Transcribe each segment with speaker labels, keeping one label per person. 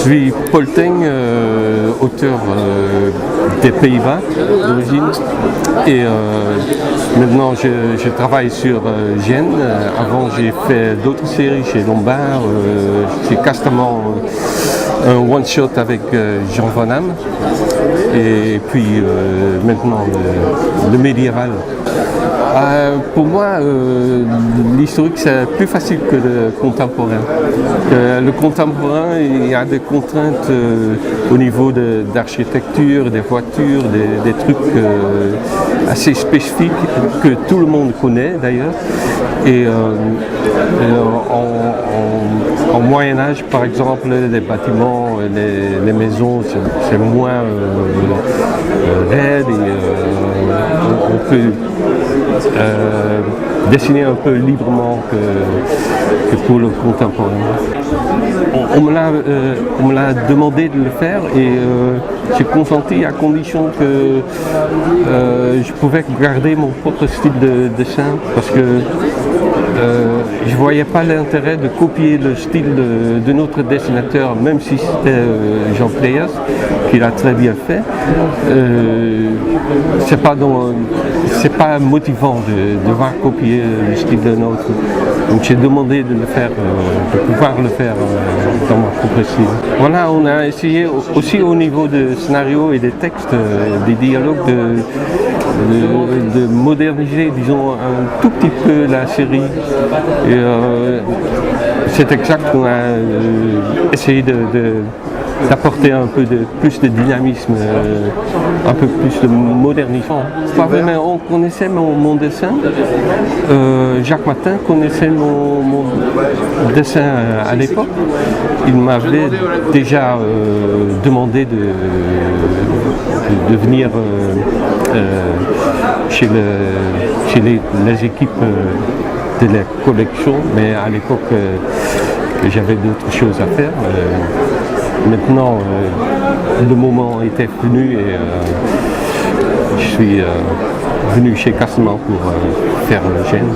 Speaker 1: suis Paul Teng, auteur des Pays-Bas d'origine, et maintenant je travaille sur Gênes. Avant j'ai fait d'autres séries chez Lombard, chez Castamont, un one-shot avec Jean Van Damme, et puis maintenant le médiéval. Pour moi, l'historique c'est plus facile que le contemporain. Le contemporain, il y a des contraintes au niveau d'architecture, des voitures, des trucs assez spécifiques que tout le monde connaît d'ailleurs. Et en Moyen-Âge, par exemple, les bâtiments, les maisons, c'est moins raide et on peut dessiner un peu librement que pour le contemporain. On me l'a demandé de le faire et j'ai consenti à condition que je pouvais garder mon propre style de dessin parce que je ne voyais pas l'intérêt de copier le style de notre dessinateur, même si c'était Jean Pléas, qui l'a très bien fait. C'est pas motivant de devoir copier le style d'un autre. Donc j'ai demandé de le faire, de pouvoir le faire dans mon propre style. Voilà, on a essayé aussi au niveau du scénario et des textes, des dialogues, de moderniser, disons, un tout petit peu la série. Et c'est exact qu'on a essayé d'apporter un peu plus de dynamisme, un peu plus de modernisme. Pas vraiment, on connaissait mon dessin. Jacques Martin connaissait mon dessin à l'époque. Il m'avait déjà demandé de venir chez les équipes de la collection, mais à l'époque j'avais d'autres choses à faire. Maintenant, le moment était venu et je suis venu chez Castamont pour faire Gênes.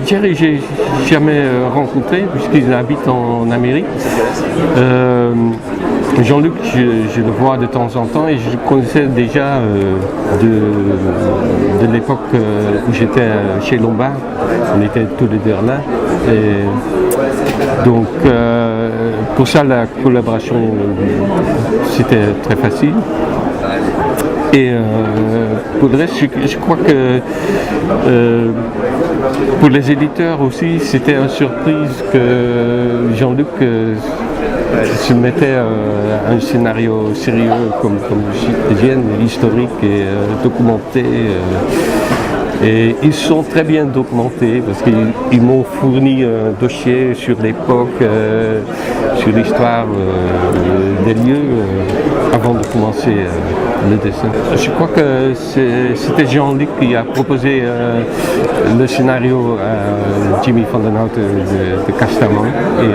Speaker 1: Jerry, j'ai jamais rencontré puisqu'il habite en Amérique. Jean-Luc, je le vois de temps en temps et je le connaissais déjà de l'époque où j'étais chez Lombard. On était tous les deux là. Et donc, pour ça, la collaboration, c'était très facile. Et pour le reste, je crois que pour les éditeurs aussi, c'était une surprise que Jean-Luc se mettait un scénario sérieux comme Gênes, historique et documenté. Et ils sont très bien documentés parce qu'ils m'ont fourni un dossier sur l'époque, sur l'histoire des lieux avant de commencer le dessin. Je crois que c'était Jean-Luc qui a proposé le scénario à Jimmy Van den Hout de Castamont et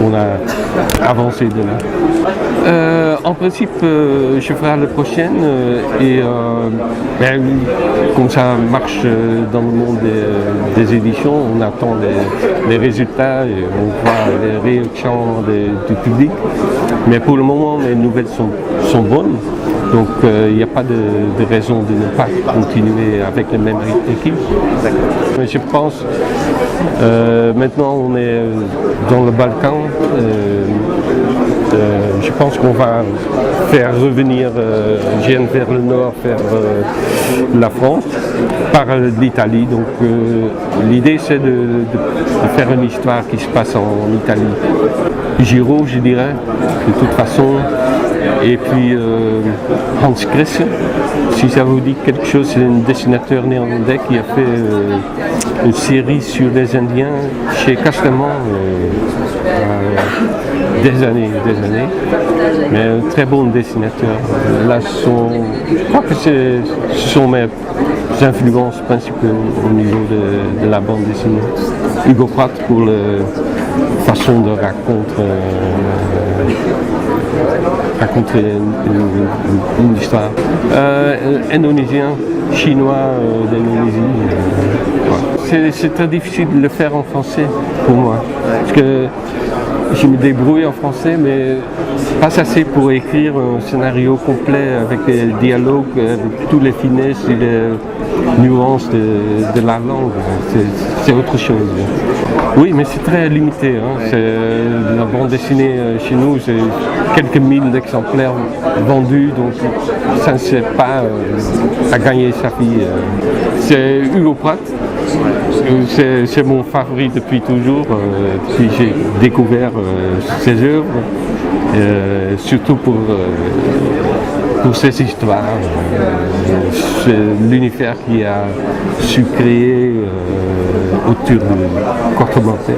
Speaker 1: on a avancé de là. En principe, je ferai la prochaine et comme ça marche dans le monde des éditions, on attend les résultats et on voit les réactions du public. Mais pour le moment, les nouvelles sont bonnes. Donc il n'y a pas de raison de ne pas continuer avec la même équipe. Mais je pense, maintenant on est dans le Balkan, je pense qu'on va faire revenir Gênes vers le nord, vers la France, par l'Italie. Donc l'idée c'est de faire une histoire qui se passe en Italie. Giraud, je dirais, de toute façon. Et puis Hans Kresse, si ça vous dit quelque chose, c'est un dessinateur néerlandais qui a fait une série sur les Indiens chez Castamont des années, mais un très bon dessinateur. Là, je crois que ce sont mes influences principales au niveau de la bande dessinée. Hugo Pratt pour la façon de raconter une histoire. Indonésien, chinois d'Indonésie. C'est très difficile de le faire en français pour moi. Parce que je me débrouille en français, mais pas assez pour écrire un scénario complet avec des dialogues, avec toutes les finesses et les nuances de la langue. C'est autre chose. Oui, mais c'est très limité. Hein. La bande dessinée chez nous, c'est quelques mille exemplaires vendus, donc ça ne sert pas à gagner sa vie. C'est Hugo Pratt. C'est mon favori depuis toujours, depuis que j'ai découvert ses œuvres, surtout pour ses histoires, l'univers qu'il a su créer autour de Corto Maltese.